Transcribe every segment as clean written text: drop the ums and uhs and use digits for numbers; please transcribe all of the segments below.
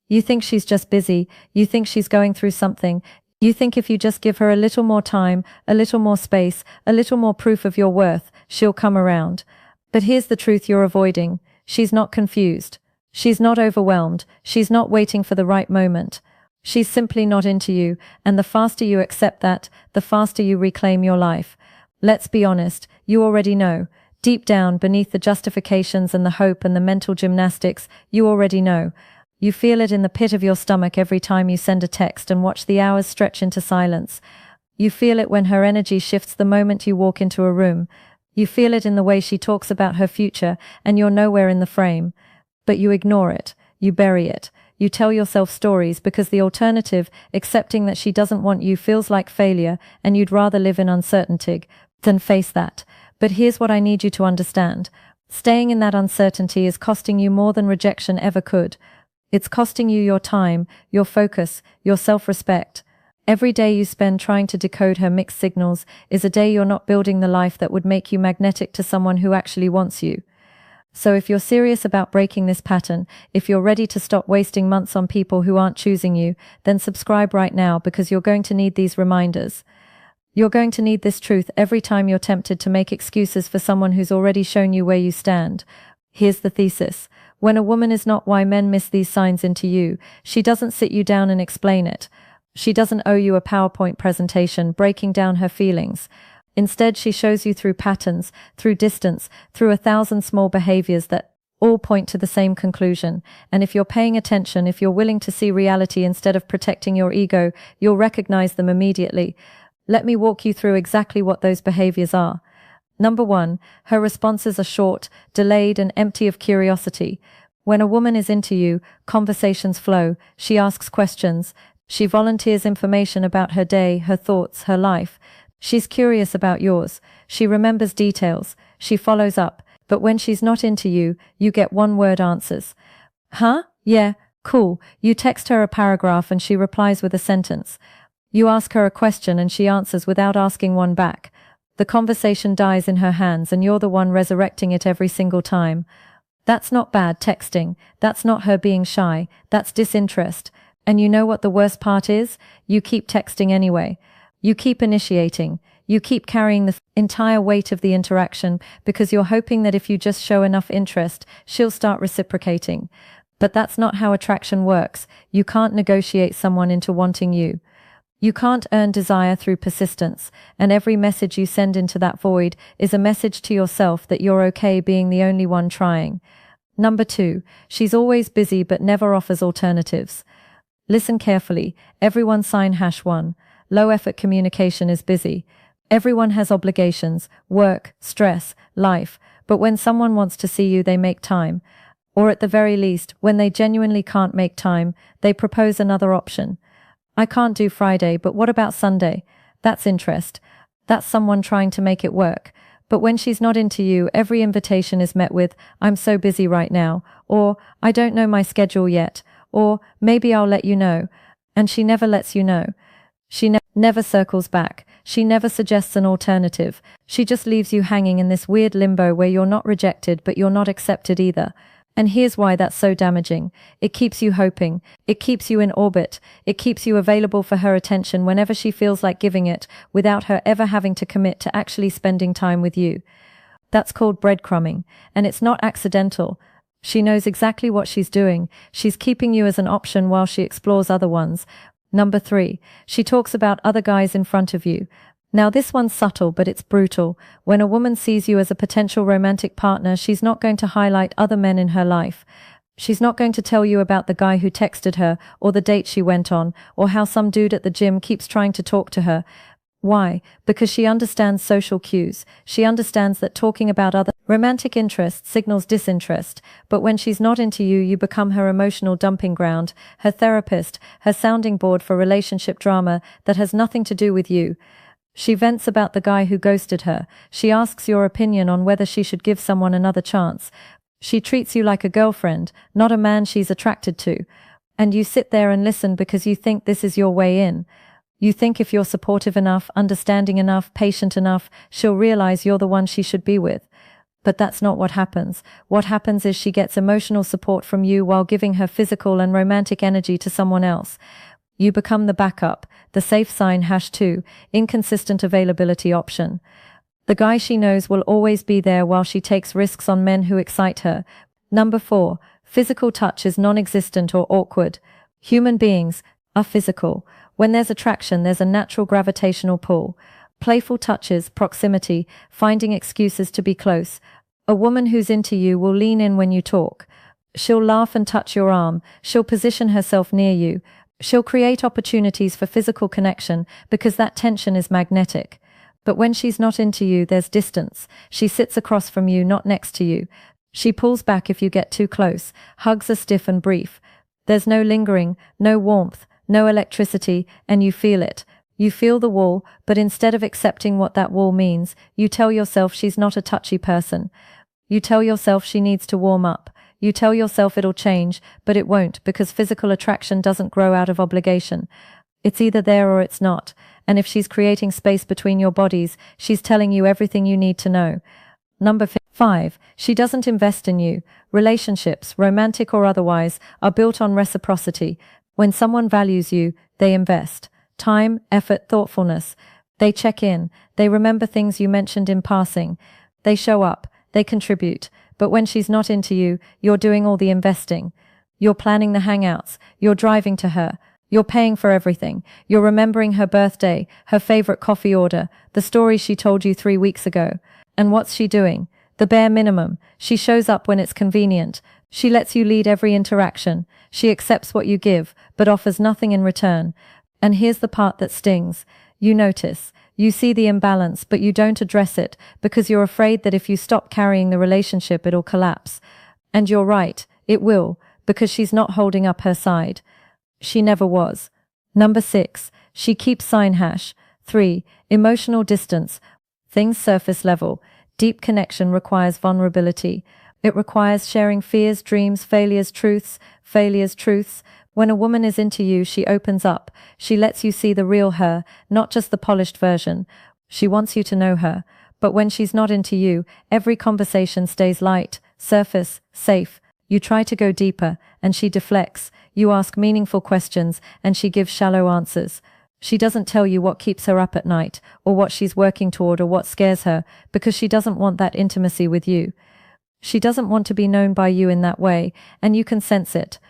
You think she's just busy, you think she's going through something, you think if you just give her a little more time, a little more space, a little more proof of your worth, she'll come around. But here's the truth you're avoiding. She's not confused. She's not overwhelmed. She's not waiting for the right moment. She's simply not into you, and the faster you accept that, the faster you reclaim your life. Let's be honest, you already know. Deep down, beneath the justifications and the hope and the mental gymnastics, you already know. You feel it in the pit of your stomach every time you send a text and watch the hours stretch into silence. You feel it when her energy shifts the moment you walk into a room. You feel it in the way she talks about her future, and you're nowhere in the frame. But you ignore it. You bury it. You tell yourself stories because the alternative, accepting that she doesn't want you, feels like failure, and you'd rather live in uncertainty than face that. But here's what I need you to understand. Staying in that uncertainty is costing you more than rejection ever could. It's costing you your time, your focus, your self-respect. Every day you spend trying to decode her mixed signals is a day you're not building the life that would make you magnetic to someone who actually wants you. So if you're serious about breaking this pattern, if you're ready to stop wasting months on people who aren't choosing you, then subscribe right now because you're going to need these reminders. You're going to need this truth every time you're tempted to make excuses for someone who's already shown you where you stand. Here's the thesis. When a woman is not why men miss these signs into you, she doesn't sit you down and explain it. She doesn't owe you a PowerPoint presentation breaking down her feelings. Instead, she shows you through patterns, through distance, through 1,000 small behaviors that all point to the same conclusion. And if you're paying attention, if you're willing to see reality instead of protecting your ego, you'll recognize them immediately. Let me walk you through exactly what those behaviors are. Number 1, her responses are short, delayed, and empty of curiosity. When a woman is into you, conversations flow. She asks questions. She volunteers information about her day, her thoughts, her life. She's curious about yours. She remembers details. She follows up. But when she's not into you, you get one-word answers. Huh? Yeah, cool. You text her a paragraph and she replies with a sentence. You ask her a question and she answers without asking one back. The conversation dies in her hands and you're the one resurrecting it every single time. That's not bad texting. That's not her being shy. That's disinterest. And you know what the worst part is? You keep texting anyway. You keep initiating. You keep carrying the entire weight of the interaction because you're hoping that if you just show enough interest, she'll start reciprocating. But that's not how attraction works. You can't negotiate someone into wanting you. You can't earn desire through persistence, and every message you send into that void is a message to yourself that you're okay being the only one trying. Number 2, she's always busy but never offers alternatives. Listen carefully. Everyone sign #1. Low-effort communication is busy. Everyone has obligations, work, stress, life, but when someone wants to see you, they make time. Or at the very least, when they genuinely can't make time, they propose another option. I can't do Friday, but what about Sunday? That's interest. That's someone trying to make it work. But when she's not into you, every invitation is met with, I'm so busy right now, or I don't know my schedule yet, or maybe I'll let you know. And she never lets you know. She never circles back. She never suggests an alternative. She just leaves you hanging in this weird limbo where you're not rejected, but you're not accepted either. And here's why that's so damaging. It keeps you hoping. It keeps you in orbit. It keeps you available for her attention whenever she feels like giving it, without her ever having to commit to actually spending time with you. That's called breadcrumbing, and it's not accidental. She knows exactly what she's doing. She's keeping you as an option while she explores other ones. Number 3, she talks about other guys in front of you. Now this one's subtle, but it's brutal. When a woman sees you as a potential romantic partner, she's not going to highlight other men in her life. She's not going to tell you about the guy who texted her, or the date she went on, or how some dude at the gym keeps trying to talk to her. Why? Because she understands social cues. She understands that talking about other romantic interests signals disinterest, but when she's not into you, you become her emotional dumping ground, her therapist, her sounding board for relationship drama that has nothing to do with you. She vents about the guy who ghosted her. She asks your opinion on whether she should give someone another chance. She treats you like a girlfriend, not a man she's attracted to. And you sit there and listen because you think this is your way in. You think if you're supportive enough, understanding enough, patient enough, she'll realize you're the one she should be with. But that's not what happens. What happens is she gets emotional support from you while giving her physical and romantic energy to someone else. You become the backup, the safe sign #2, inconsistent availability option. The guy she knows will always be there while she takes risks on men who excite her. Number 4, physical touch is non-existent or awkward. Human beings are physical. When there's attraction, there's a natural gravitational pull. Playful touches, proximity, finding excuses to be close. A woman who's into you will lean in when you talk. She'll laugh and touch your arm. She'll position herself near you. She'll create opportunities for physical connection because that tension is magnetic. But when she's not into you, there's distance. She sits across from you, not next to you. She pulls back if you get too close. Hugs are stiff and brief. There's no lingering, no warmth, no electricity, and you feel it. You feel the wall, but instead of accepting what that wall means, you tell yourself she's not a touchy person. You tell yourself she needs to warm up. You tell yourself it'll change, but it won't, because physical attraction doesn't grow out of obligation. It's either there or it's not, and if she's creating space between your bodies, she's telling you everything you need to know. Number 5, she doesn't invest in you. Relationships, romantic or otherwise, are built on reciprocity. When someone values you, they invest. Time, effort, thoughtfulness. They check in. They remember things you mentioned in passing. They show up. They contribute. But when she's not into you, you're doing all the investing. You're planning the hangouts. You're driving to her. You're paying for everything. You're remembering her birthday, her favorite coffee order, the story she told you 3 weeks ago. And what's she doing? The bare minimum. She shows up when it's convenient. She lets you lead every interaction. She accepts what you give, but offers nothing in return. And here's the part that stings. You notice. You see the imbalance, but you don't address it because you're afraid that if you stop carrying the relationship, it'll collapse. And you're right, it will, because she's not holding up her side. She never was. Number 6, she keeps sign #3, emotional distance. Things surface level. Deep connection requires vulnerability. It requires sharing fears, dreams, failures, truths. When a woman is into you, she opens up. She lets you see the real her, not just the polished version. She wants you to know her. But when she's not into you, every conversation stays light, surface, safe. You try to go deeper, and she deflects. You ask meaningful questions, and she gives shallow answers. She doesn't tell you what keeps her up at night, or what she's working toward, or what scares her, because she doesn't want that intimacy with you. She doesn't want to be known by you in that way, and you can sense it.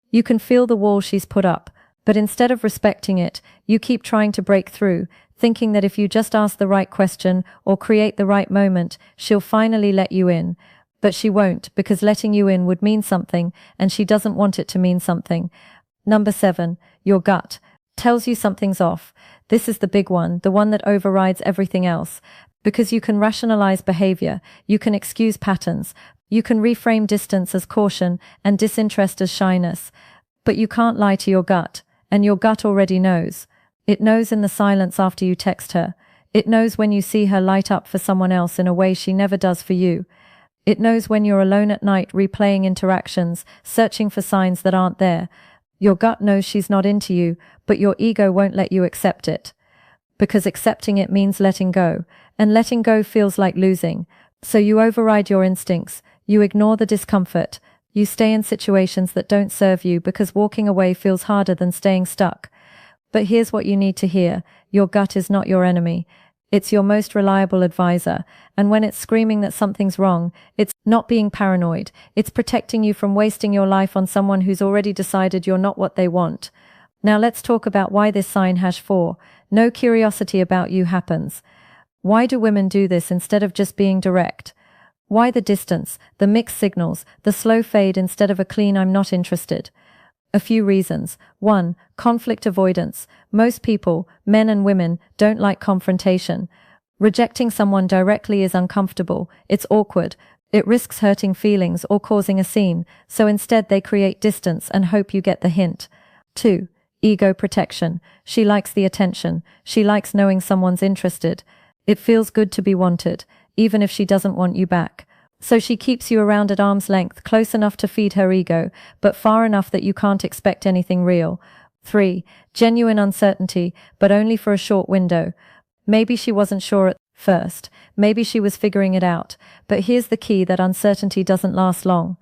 You can feel the wall she's put up, but instead of respecting it, you keep trying to break through, thinking that if you just ask the right question or create the right moment, she'll finally let you in. But she won't, because letting you in would mean something, and she doesn't want it to mean something. Number 7, your gut tells you something's off. This is the big one, the one that overrides everything else. Because you can rationalize behavior, you can excuse patterns, you can reframe distance as caution and disinterest as shyness. But you can't lie to your gut, and your gut already knows. It knows in the silence after you text her. It knows when you see her light up for someone else in a way she never does for you. It knows when you're alone at night replaying interactions, searching for signs that aren't there. Your gut knows she's not into you, but your ego won't let you accept it. Because accepting it means letting go, and letting go feels like losing. So you override your instincts, you ignore the discomfort, you stay in situations that don't serve you because walking away feels harder than staying stuck. But here's what you need to hear. Your gut is not your enemy. It's your most reliable advisor, and when it's screaming that something's wrong, it's not being paranoid. It's protecting you from wasting your life on someone who's already decided you're not what they want. Now let's talk about why this sign #4, no curiosity about you, happens. Why do women do this instead of just being direct? Why the distance, the mixed signals, the slow fade instead of a clean "I'm not interested"? A few reasons. 1. Conflict avoidance. Most people, men and women, don't like confrontation. Rejecting someone directly is uncomfortable, it's awkward, it risks hurting feelings or causing a scene, so instead they create distance and hope you get the hint. 2. Ego protection. She likes the attention. She likes knowing someone's interested. It feels good to be wanted, even if she doesn't want you back. So she keeps you around at arm's length, close enough to feed her ego, but far enough that you can't expect anything real. 3. Genuine uncertainty, but only for a short window. Maybe she wasn't sure at first. Maybe she was figuring it out. But here's the key: that uncertainty doesn't last long.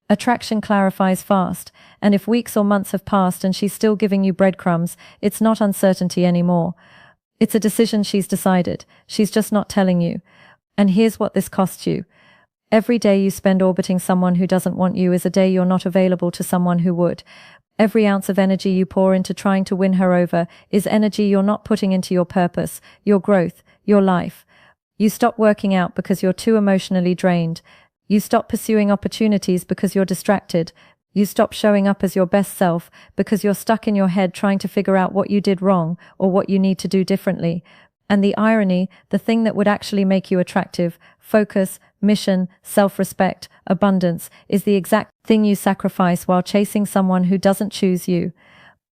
Attraction clarifies fast, and if weeks or months have passed and she's still giving you breadcrumbs, it's not uncertainty anymore. It's a decision she's decided. She's just not telling you. And here's what this costs you. Every day you spend orbiting someone who doesn't want you is a day you're not available to someone who would. Every ounce of energy you pour into trying to win her over is energy you're not putting into your purpose, your growth, your life. You stop working out because you're too emotionally drained. You stop pursuing opportunities because you're distracted. You stop showing up as your best self because you're stuck in your head trying to figure out what you did wrong or what you need to do differently. And the irony, the thing that would actually make you attractive, focus, mission, self-respect, abundance, is the exact thing you sacrifice while chasing someone who doesn't choose you.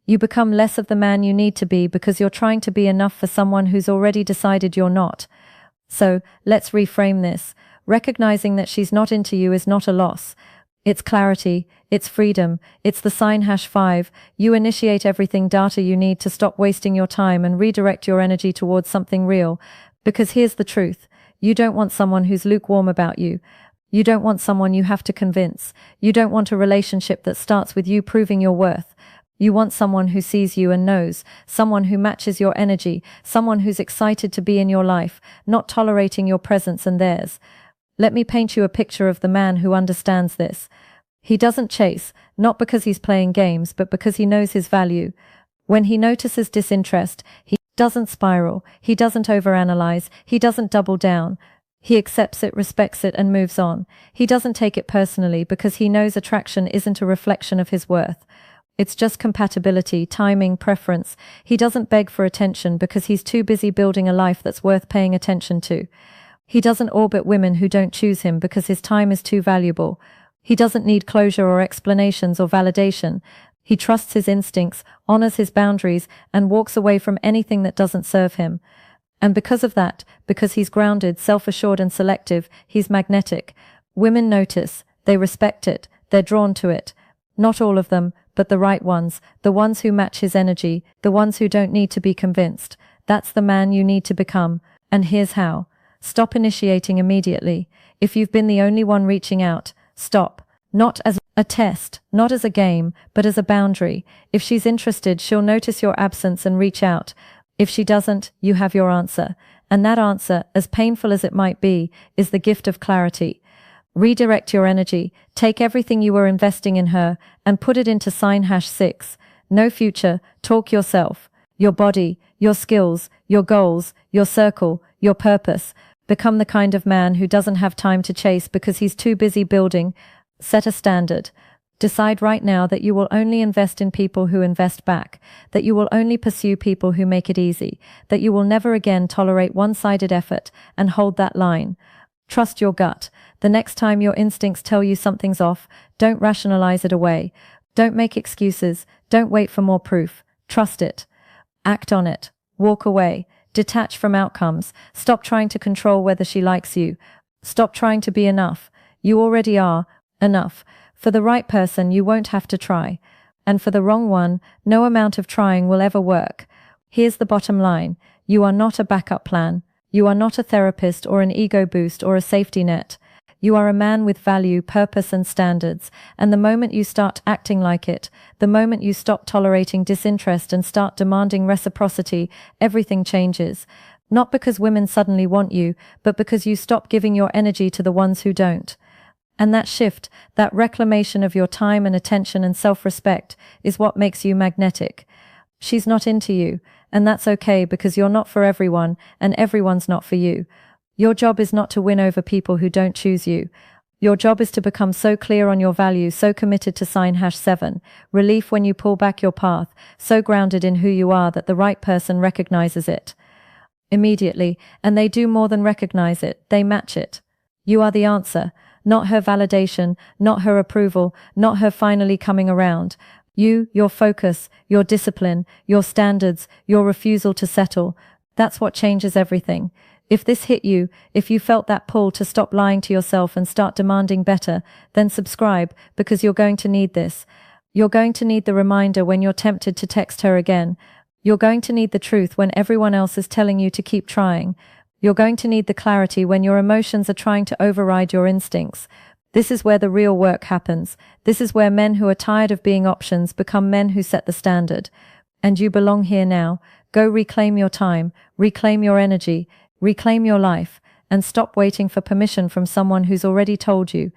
You become less of the man you need to be because you're trying to be enough for someone who's already decided you're not. So, let's reframe this. Recognizing that she's not into you is not a loss. It's clarity, it's freedom, it's the sign #5. You initiate everything data you need to stop wasting your time and redirect your energy towards something real. Because here's the truth. You don't want someone who's lukewarm about you. You don't want someone you have to convince. You don't want a relationship that starts with you proving your worth. You want someone who sees you and knows, someone who matches your energy, someone who's excited to be in your life, not tolerating your presence and theirs. Let me paint you a picture of the man who understands this. He doesn't chase, not because he's playing games, but because he knows his value. When he notices disinterest, he doesn't spiral, he doesn't overanalyze, he doesn't double down. He accepts it, respects it, and moves on. He doesn't take it personally because he knows attraction isn't a reflection of his worth. It's just compatibility, timing, preference. He doesn't beg for attention because he's too busy building a life that's worth paying attention to. He doesn't orbit women who don't choose him because his time is too valuable. He doesn't need closure or explanations or validation. He trusts his instincts, honors his boundaries, and walks away from anything that doesn't serve him. And because of that, because he's grounded, self-assured, and selective, he's magnetic. Women notice, they respect it, they're drawn to it. Not all of them, but the right ones, the ones who match his energy, the ones who don't need to be convinced. That's the man you need to become. And here's how. Stop initiating immediately. If you've been the only one reaching out, stop. Not as a test, not as a game, but as a boundary. If she's interested, she'll notice your absence and reach out. If she doesn't, you have your answer. And that answer, as painful as it might be, is the gift of clarity. Redirect your energy, take everything you were investing in her, and put it into sign #6. No future, talk yourself. Your body, your skills, your goals, your circle, your purpose. Become the kind of man who doesn't have time to chase because he's too busy building. Set a standard. Decide right now that you will only invest in people who invest back, that you will only pursue people who make it easy, that you will never again tolerate one-sided effort, and hold that line. Trust your gut. The next time your instincts tell you something's off, don't rationalize it away. Don't make excuses. Don't wait for more proof. Trust it. Act on it. Walk away. Detach from outcomes. Stop trying to control whether she likes you. Stop trying to be enough. You already are enough. For the right person, you won't have to try. And for the wrong one, no amount of trying will ever work. Here's the bottom line. You are not a backup plan. You are not a therapist or an ego boost or a safety net. You are a man with value, purpose, and standards. And the moment you start acting like it, the moment you stop tolerating disinterest and start demanding reciprocity, everything changes. Not because women suddenly want you, but because you stop giving your energy to the ones who don't. And that shift, that reclamation of your time and attention and self-respect, is what makes you magnetic. She's not into you, and that's okay because you're not for everyone, and everyone's not for you. Your job is not to win over people who don't choose you. Your job is to become so clear on your value, so committed to sign #7, relief when you pull back your path, so grounded in who you are that the right person recognizes it immediately, and they do more than recognize it, they match it. You are the answer. Not her validation, not her approval, not her finally coming around. You, your focus, your discipline, your standards, your refusal to settle. That's what changes everything. If this hit you, if you felt that pull to stop lying to yourself and start demanding better, then subscribe, because you're going to need this. You're going to need the reminder when you're tempted to text her again. You're going to need the truth when everyone else is telling you to keep trying. You're going to need the clarity when your emotions are trying to override your instincts. This is where the real work happens. This is where men who are tired of being options become men who set the standard. And you belong here now. Go reclaim your time, reclaim your energy, reclaim your life, and stop waiting for permission from someone who's already told you.